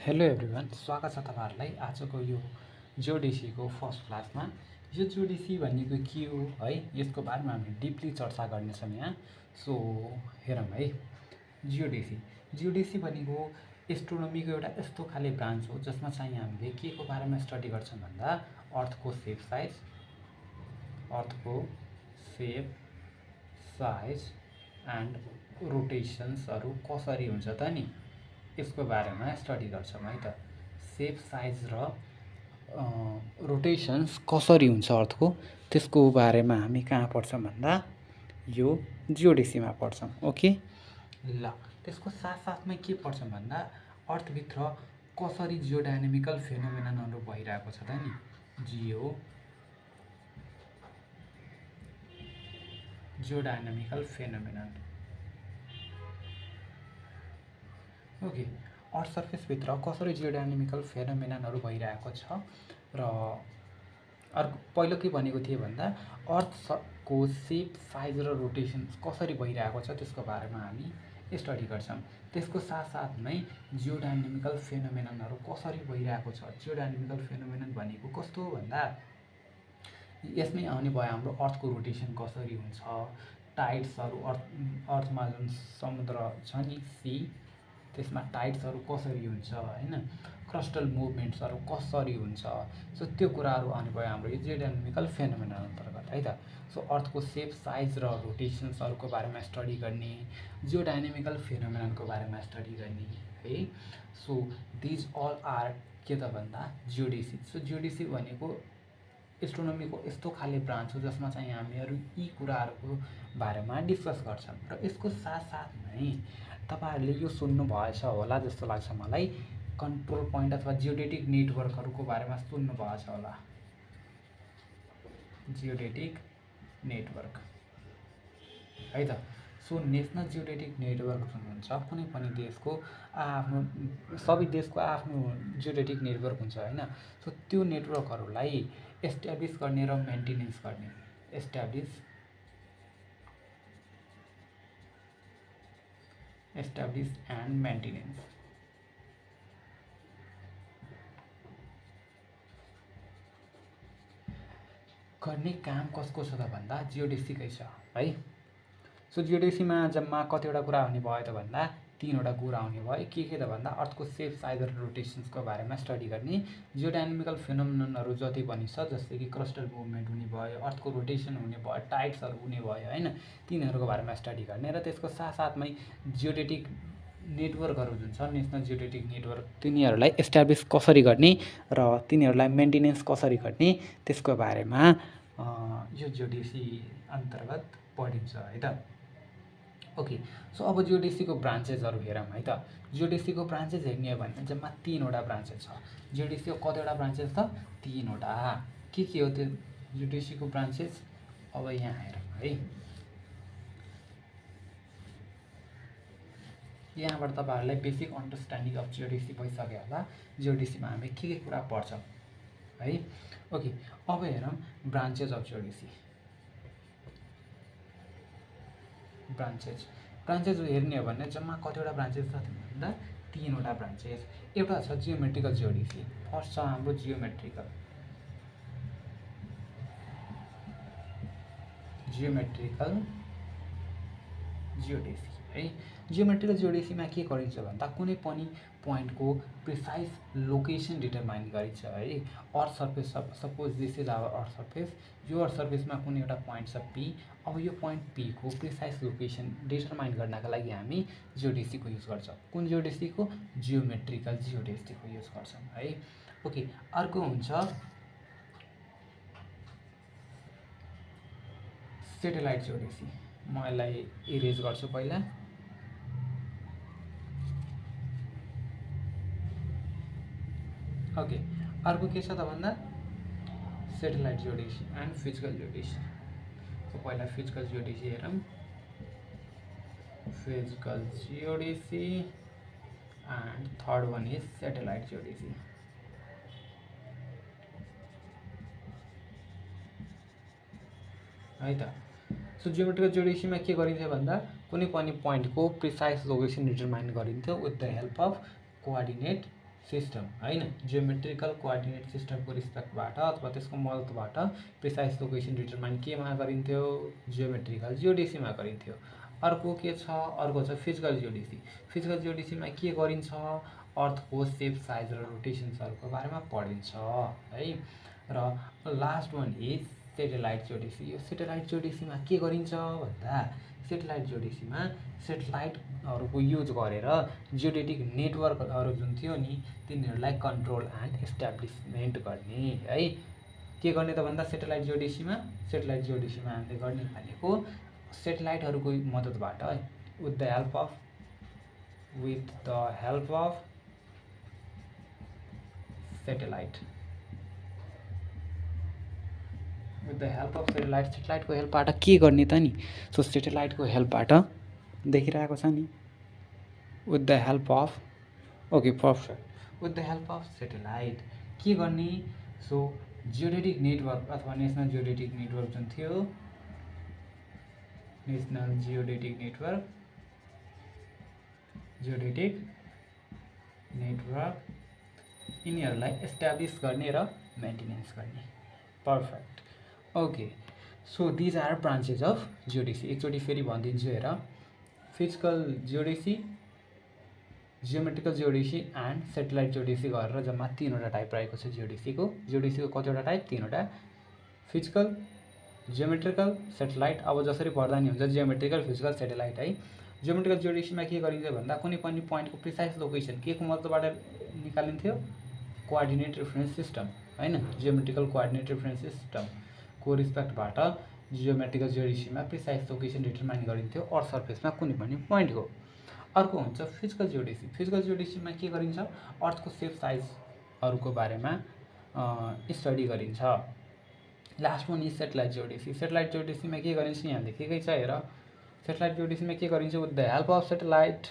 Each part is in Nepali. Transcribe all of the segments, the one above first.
हेलो एभ्रिवान, स्वागत छ तपाईहरुलाई आजको यो जियोडेसीको फर्स्ट क्लासमा। यो जियोडेसी भनेको के हो है, यसको बारेमा हामी डिपली चर्चा गर्नेछौँ यहाँ। सो हेरौँ है। जियोडेसी जियोडेसी भनेको एस्ट्रोनोमीको एउटा यस्तो खाले ब्रान्च हो जसमा चाहिँ हामीले के को बारेमा स्टडी गर्छौँ भन्दा अर्थको सेप साइज एन्ड रोटेसन्सहरू कसरी हुन्छ त नि, यसको बारेमा स्टडी गर्छौँ है त। सेप साइज र रोटेसन्स कसरी हुन्छ अर्थको, त्यसको बारेमा हामी कहाँ पढ्छौँ भन्दा यो जियोडेसीमा पढ्छौँ। ओके ल, त्यसको साथसाथमै के पढ्छौँ भन्दा अर्थभित्र कसरी जियोडाइनामिकल फेनोमेननहरू भइरहेको छ त नि, जियोडाइनामिकल फेनोमेनन। ओके, अर्थ सर्फेसभित्र कसरी जियोडाइनामिकल फेनोमेननहरू भइरहेको छ र अर्को पहिलो के भनेको थिएँ भन्दा अर्थको सेप साइज र रोटेसन कसरी भइरहेको छ त्यसको बारेमा हामी स्टडी गर्छौँ। त्यसको साथसाथमै जियोडाइनामिकल फेनोमेननहरू कसरी भइरहेको छ। जियोडाइनामिकल फेनोमेनन भनेको कस्तो भन्दा यसमै आउने भयो हाम्रो अर्थको रोटेसन कसरी हुन्छ, टाइड्सहरू अर्थमा जुन समुद्र छ नि सी, त्यसमा टाइड्सहरू कसरी हुन्छ हैन, क्रस्टल मुभमेन्ट्सहरू कसरी हुन्छ। सो त्यो कुराहरू आउने भयो हाम्रो यो जियोडाइनामिकल फेनोमेनन अन्तर्गत है त। सो अर्थको सेप साइज र रोटेसन्सहरूको बारेमा स्टडी गर्ने, जियोडाइनामिकल फेनोमेननको बारेमा स्टडी गर्ने है। सो दिज अल आर के त भन्दा जियोडेसी। सो जियोडेसी भनेको एस्ट्रोनोमीको यस्तो खाले ब्रान्च हो जसमा चाहिँ हामीहरू यी कुराहरूको बारेमा डिस्कस गर्छौँ। र यसको साथसाथमै तपाईहरुले यो सुन्नु भएछ होला जस्तो लाग्छ मलाई, कन्ट्रोल पोइन्ट अथवा जियोडेटिक नेटवर्कहरूको बारेमा सुन्नु भएछ होला। जियोडेटिक नेटवर्क है त। सो नेसनल जियोडेटिक नेटवर्क जुन हुन्छ, कुनै पनि देशको आफ्नो सबै देशको आफ्नो जियोडेटिक नेटवर्क हुन्छ हैन। सो त्यो नेटवर्कहरूलाई एस्टाब्लिस गर्ने र मेन्टेनेन्स गर्ने, एस्टाब्लिस एन्ड मेन्टेनेन्स गर्ने काम कसको छ त भन्दा जियोडेसीकै छ है। सो जियोडेसीमा जम्मा कतिवटा कुरा हुने भयो त भन्दा तीनवटा कुरा हुने भयो। के त भन्दा अर्थको सेप साइज र रोटेसन्सको बारेमा स्टडी गर्ने, जियोडाइनामिकल फेनोमेननहरू जति पनि छ जस्तै कि क्रस्टल मुभमेन्ट हुने भयो, अर्थको रोटेसन हुने भयो, टाइड्सहरू हुने भयो हैन, तिनीहरूको बारेमा स्टडी गर्ने। र त्यसको साथसाथमै जियोडेटिक नेटवर्कहरू जुन छ, नेसनल जियोडेटिक नेटवर्क, तिनीहरूलाई एस्टाब्लिस कसरी गर्ने र तिनीहरूलाई मेन्टेनेन्स कसरी गर्ने त्यसको बारेमा यो जियोडेसी अन्तर्गत पढिन्छ है त। ओके, सो अब जियोडेसीको ब्रान्चेसहरू हेरौँ है त। जियोडेसीको ब्रान्चेस हेर्ने हो भने जम्मा तीनवटा ब्रान्चेस छ। जियोडेसीको कतिवटा ब्रान्चेस त? तीनवटा। के हो त्यो जियोडेसीको ब्रान्चेस? अब यहाँ हेरौँ है। यहाँबाट तपाईहरुलाई बेसिक अन्डरस्ट्यान्डिङ अफ जियोडेसी भइसक्यो होला। जियोडेसीमा हामी के कुरा पढ्छौँ है। ओके, अब हेरौँ ब्रान्चेस अफ जियोडेसी। ब्रान्चेस हेर्ने हो भने जम्मा कतिवटा ब्रान्चेस छ भन्दा तीनवटा ब्रान्चेस। एउटा छ जियोमेट्रिकल जियोडेसी। फर्स्ट छ हाम्रो जियोमेट्रिकल जियोडेसी है। जियोमेट्रिकल जियोडेसीमा के गरिन्छ भन्दा कुनै पनि पोइन्टको प्रिसाइज लोकेसन डिटरमाइन गरिन्छ है। Earth surface, suppose this is our earth surface. यो अर्थ सर्फेसमा कुनै एउटा पोइन्ट छ पी। अब यो पोइन्ट पी को प्रिसाइज लोकेसन डिटरमाइन गर्नका लागि हामी जियोडेसीको युज गर्छौँ। कुन जियोडेसीको? जियोमेट्रिकल जियोडेसीको युज गर्छौँ है। ओके, अर्को हुन्छ सेटेलाइट जियोडेसी। म यसलाई इरेज गर्छु पहिला। ओके, अर्को के छ त भन्दा satellite geodesy and physical geodesy. So पहिला फिजिकल जियोडेसी हेरौँ। Physical geodesy and third one is satellite geodesy है त। सो जियोमेट्रिकल जियोडेसीमा के गरिन्छ भन्दा कुनै पनि पोइन्टको प्रिसाइज लोकेसन डिटरमाइन गरिन्थ्यो with the help of coordinate system हैन, जियोमेट्रिकल कोअर्डिनेट सिस्टमको रिस्पेक्टबाट अथवा त्यसको मदतबाट प्रिसाइज लोकेसन डिटरमाइन केमा गरिन्थ्यो, जियोमेट्रिकल जियोडेसीमा गरिन्थ्यो। अर्को के छ, अर्को छ फिजिकल जियोडेसी। फिजिकल जियोडेसीमा के गरिन्छ, अर्थको सेप साइज र रोटेसन्सहरूको बारेमा पढिन्छ है। र last one is satellite geodesy. यो सेटेलाइट जियोडेसीमा के गरिन्छ भन्दा सेटेलाइट जियोडेसीमा सेटेलाइटहरूको युज गरेर जियोडेटिक नेटवर्कहरू जुन थियो नि तिनीहरूलाई कन्ट्रोल एन्ड इस्टाब्लिसमेन्ट गर्ने है। के गर्ने त भन्दा सेटेलाइट जियोडेसीमा हामीले गर्ने भनेको सेटेलाइटहरूको मद्दतबाट विथ द हेल्प अफ सेटेलाइटको हेल्पबाट के गर्ने त नि। सो सेटेलाइटको हेल्पबाट देखिरहेको छ नि, with the help of perfect, with the help of satellite के गर्ने। सो जियोडेटिक नेटवर्क अथवा नेसनल जियोडेटिक नेटवर्क जुन थियो, नेसनल जियोडेटिक नेटवर्क यिनीहरूलाई एस्टाब्लिस गर्ने र मेन्टेनेन्स गर्ने। Perfect. Okay, so these are branches of geodesy. एकचोटि फेरि भनिदिन्छु हेर, physical geodesy, geometrical geodesy and satellite geodesy गरेर जम्मा 3वटा टाइप रहेको छ जियोडेसीको। कतिवटा टाइप? 3वटा, फिजिकल, जियोमेट्रिकल, सेटेलाइट। अब जसरी पढ्दा नि हुन्छ जियोमेट्रिकल, फिजिकल, सेटेलाइट है। जियोमेट्रिकल जियोडेसीमा के गरिन्छ भन्दा कुनै पनि पोइन्टको प्रिसाइज लोकेसन के को मद्दतबाट निकालिन्थ्यो, कोअर्डिनेट रेफरेन्स सिस्टम हैन, जियोमेट्रिकल कोअर्डिनेट रेफरेन्स सिस्टमको रिस्पेक्टबाट जियोमेट्रिकल जियोडेसीमा प्रिसाइज लोकेसन डिटरमाइन गरिन्थ्यो अर्थ सर्फेसमा कुनै पनि पोइन्टको। अर्को हुन्छ फिजिकल जियोडेसी। फिजिकल जियोडेसीमा के गरिन्छ, अर्थको सेप साइजहरूको बारेमा स्टडी गरिन्छ। Last one is satellite geodesy. Satellite जियोडेसीमा के गरिन्छ यहाँ लेखेकै छ हेर। सेटेलाइट जियोडेसीमा के गरिन्छ, with the help of satellite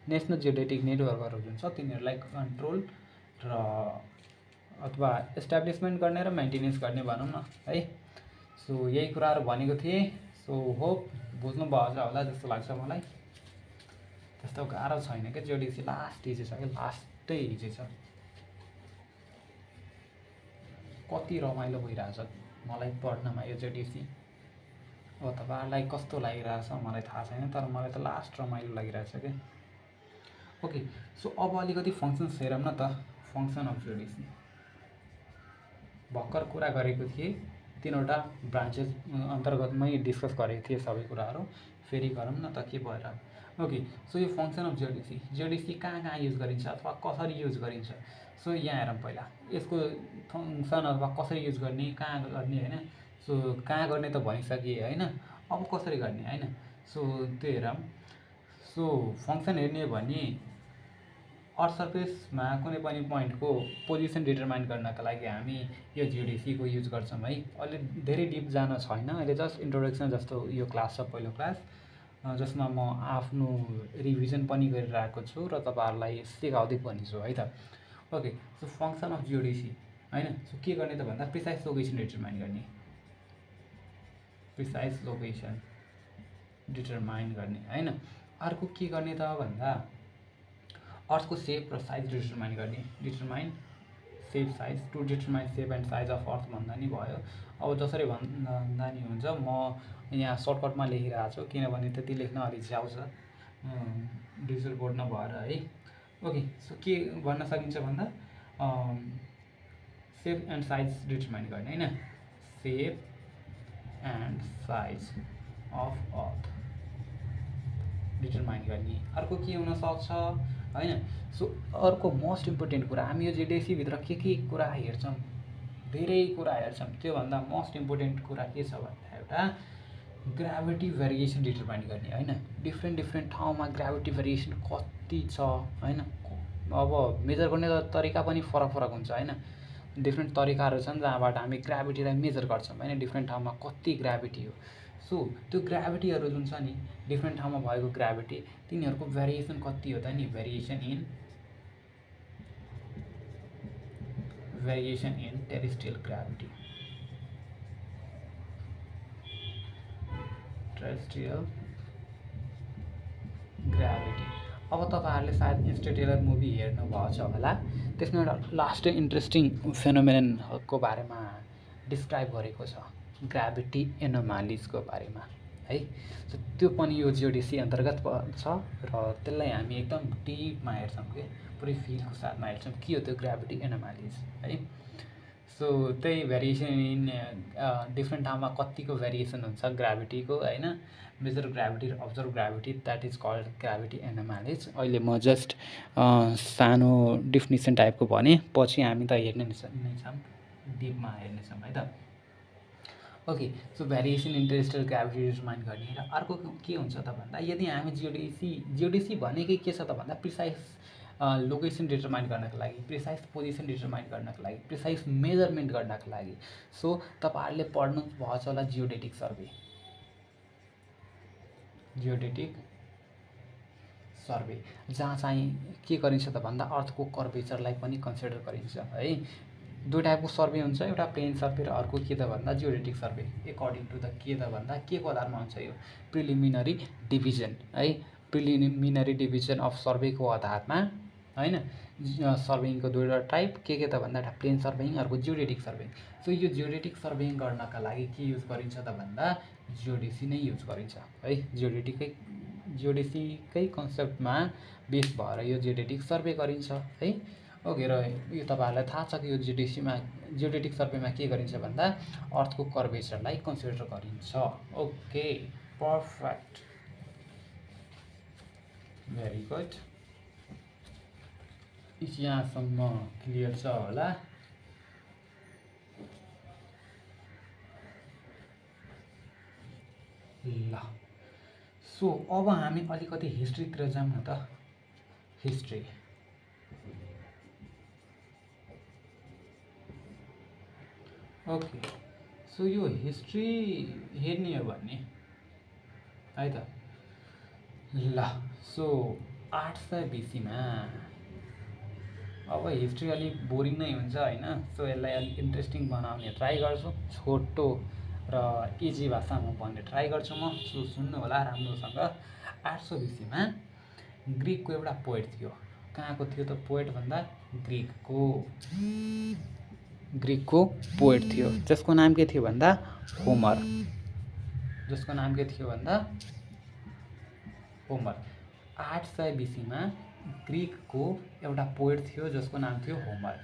national geodetic नेटवर्कहरू जुन छ तिनीहरूलाई कन्ट्रोल र अथवा इस्टाब्लिसमेन्ट गर्ने र मेन्टेनेन्स गर्ने भनौँ न है। सो यही कुराहरू भनेको थिएँ। सो होप बुझ्नुभएको होला जस्तो लाग्छ मलाई। त्यस्तो गाह्रो छैन क्या, जियोडेसी लास्ट इजी छ क्या, लास्टै इजी छ। कति रमाइलो भइरहेछ मलाई पढ्नमा यो जियोडेसी। अब तपाईँहरूलाई कस्तो लागिरहेछ मलाई थाहा छैन, तर मलाई त लास्ट रमाइलो लागिरहेछ क्या। ओके, सो अब अलिकति फङ्सन्स हेरौँ न त। फङ्सन अफ जियोडेसी भर्खर कुरा गरेको थिएँ, 3वटा ब्रान्चेस अन्तर्गतमै डिस्कस गरेको थिएँ सबै कुराहरू। फेरि गरौँ न त के भएर। ओके, सो यो फङ्सन अफ जियोडेसी कहाँ युज गरिन्छ अथवा कसरी युज गरिन्छ। सो यहाँ हेरौँ पहिला यसको फङ्सन अथवा कसरी युज गर्ने, कहाँ गर्ने होइन। सो कहाँ गर्ने त भनिसकेँ होइन, अब कसरी गर्ने होइन। सो त्यो हेरौँ। सो फङ्सन हेर्ने भने अर्थ सर्फेसमा कुनै पनि पोइन्टको पोजिसन डिटरमाइन गर्नका लागि हामी यो जियोडेसीको युज गर्छौँ है। अहिले धेरै डिप जान छैन, अहिले जस्ट इन्ट्रोडक्सन जस्तो यो क्लास छ, पहिलो क्लास, जसमा म आफ्नो रिभिजन पनि गरिरहेको छु र तपाईँहरूलाई सिकाउँदै पनि छु है त। Okay, so function of geodesy होइन। सो के गर्ने त भन्दा प्रिसाइज लोकेसन डिटरमाइन गर्ने, होइन। अर्को के गर्ने त भन्दा अर्थको सेप र साइज डिटरमाइन गर्ने, shape size, to determine shape and size of earth भन्दा नि भयो। अब जसरी भन्दा नि हुन्छ, म यहाँ सर्टकटमा लेखिरहेको छु किनभने त्यति लेख्न अलिक झ्याउ छ डिजिटल बोर्ड नभएर है। ओके, सो के भन्न सकिन्छ भन्दा सेप एन्ड साइज डिटरमाइन गर्ने होइन, shape and size of earth determine गर्ने। अर्को के हुनसक्छ होइन। सो अर्को मोस्ट इम्पोर्टेन्ट कुरा, हामी यो जियोडेसीभित्र के कुरा हेर्छौँ, धेरै कुरा हेर्छौँ। त्योभन्दा मोस्ट इम्पोर्टेन्ट कुरा के छ भन्दा एउटा ग्राभिटी भेरिएसन डिटरमाइन गर्ने होइन। डिफ्रेन्ट ठाउँमा ग्राभिटी भेरिएसन कति छ होइन। अब मेजर गर्ने तरिका पनि फरक हुन्छ होइन। डिफ्रेन्ट तरिकाहरू छन् जहाँबाट हामी ग्राभिटीलाई मेजर गर्छौँ होइन, डिफ्रेन्ट ठाउँमा कति ग्राभिटी हो। सो त्यो ग्राभिटीहरू जुन छ नि, डिफ्रेन्ट ठाउँमा भएको ग्राभिटी, तिनीहरूको भेरिएसन कति हो त नि, भेरिएसन इन टेरेस्ट्रियल ग्राभिटी, अब तपाईँहरूले सायद इन्टरस्टेलर मुभी हेर्नुभएको छ होला, त्यसमा एउटा लास्ट इन्ट्रेस्टिङ फेनोमेननको बारेमा डिस्क्राइब गरेको छ, ग्राभिटी एनोमालिजको बारेमा है। सो त्यो पनि यो जियोडेसी अन्तर्गत छ र त्यसलाई हामी एकदम डिपमा हेर्छौँ कि पुरै फिलको साथमा हेर्छौँ के हो त्यो ग्राभिटी एनोमालिज है। सो त्यही भेरिएसन इन डिफ्रेन्ट ठाउँमा कतिको भेरिएसन हुन्छ ग्राभिटीको होइन, मेजर ग्राभिटी र observe gravity, that is called gravity anomalies. अहिले म जस्ट सानो डिफिनेसन टाइपको भने, पछि हामी त हेर्ने नै छौँ, डिपमा हेर्नेछौँ है त। Okay, so variation interstellar gravity determine गर्ने र अर्को के हुन्छ त भन्दा, यदि हामी जियोडेसी भनेकै के छ त भन्दा प्रिसाइज लोकेसन डिटर्माइन गर्नको लागि, प्रिसाइज पोजिसन डिटर्माइन गर्नको लागि, प्रिसाइज मेजरमेन्ट गर्नको लागि। सो तपाईँहरूले पढ्नु भएको छ होला जियोडेटिक सर्वे, जहाँ चाहिँ के गरिन्छ त भन्दा अर्थको कर्वेचरलाई पनि कन्सिडर गरिन्छ है। दुई टाइपको सर्वे हुन्छ, एउटा प्लेन सर्वे र अर्को के त भन्दा geodetic survey. According to the के त भन्दा के को आधारमा हुन्छ यो प्रिलिमिनरी डिभिजन है, प्रिलिमिनरी डिभिजन अफ सर्वेको आधारमा होइन। सर्वेइङको दुईवटा टाइप के त भन्दा एउटा प्लेन सर्वेइङ, अर्को जियोडेटिक सर्वेइङ। सो यो जियोडेटिक सर्वेइङ गर्नका लागि के युज गरिन्छ त भन्दा जियोडेसी नै युज गरिन्छ है। जियोडेसीकै कन्सेप्टमा बेस भएर यो जियोडेटिक सर्वे गरिन्छ है। ओके, र यो तपाईँहरूलाई थाहा छ कि यो जियोडेटिक सर्वेमा के गरिन्छ भन्दा अर्थको कर्वेचरलाई कन्सिडर गरिन्छ। ओके, पर्फेक्ट, भेरी गुड, यहाँसम्म क्लियर छ होला। ल, सो अब हामी अलिकति हिस्ट्रीतिर जाउँ न त। हिस्ट्री, ओके, सो यो हिस्ट्री हेर्ने हो भने है त। ल, सो 800 BC-मा, अब हिस्ट्री अलिक बोरिङ नै हुन्छ होइन, सो यसलाई अलिक इन्ट्रेस्टिङ बनाउने ट्राई गर्छु, छोटो र इजी भाषामा भन्ने ट्राई गर्छु म। सो सुन्नु होला राम्रोसँग। 800 BC-मा ग्रिकको एउटा पोएट थियो। कहाँको थियो त पोएट भन्दा ग्रिकको पोएट थियो, जसको नाम के थियो भन्दा होमर। जसको नाम के थियो भन्दा होमर। 800 BC-मा ग्रिकको एउटा पोएट थियो जसको नाम थियो होमर।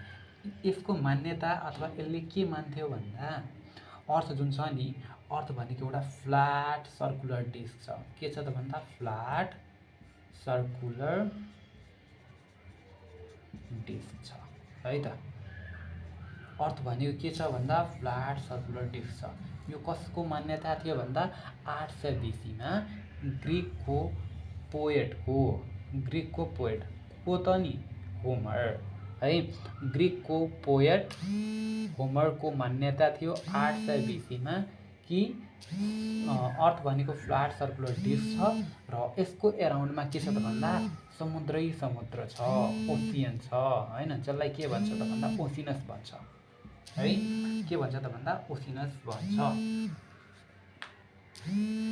यसको मान्यता अथवा यसले के मान्थ्यो भन्दा अर्थ जुन छ नि, अर्थ भनेको एउटा फ्ल्याट सर्कुलर डिस्क छ। के छ त भन्दा फ्ल्याट सर्कुलर डिस्क छ है त। अर्थ भनेको के छ भन्दा फ्ल्याट सर्कुलर डिस्क छ। यो कसको मान्यता थियो भन्दा 800 BC-मा ग्रिकको पोएट को त नि होमर है। ग्रिकको पोएट होमरको मान्यता थियो 800 BC-मा कि अर्थ भनेको फ्ल्याट सर्कुलर डिस्क छ र यसको एराउन्डमा के छ त भन्दा समुद्र छ, ओसियन छ होइन, जसलाई के भन्छ त भन्दा ओसिनस भन्छ है। के भन्छ त भन्दा ओसिनस भन्छ।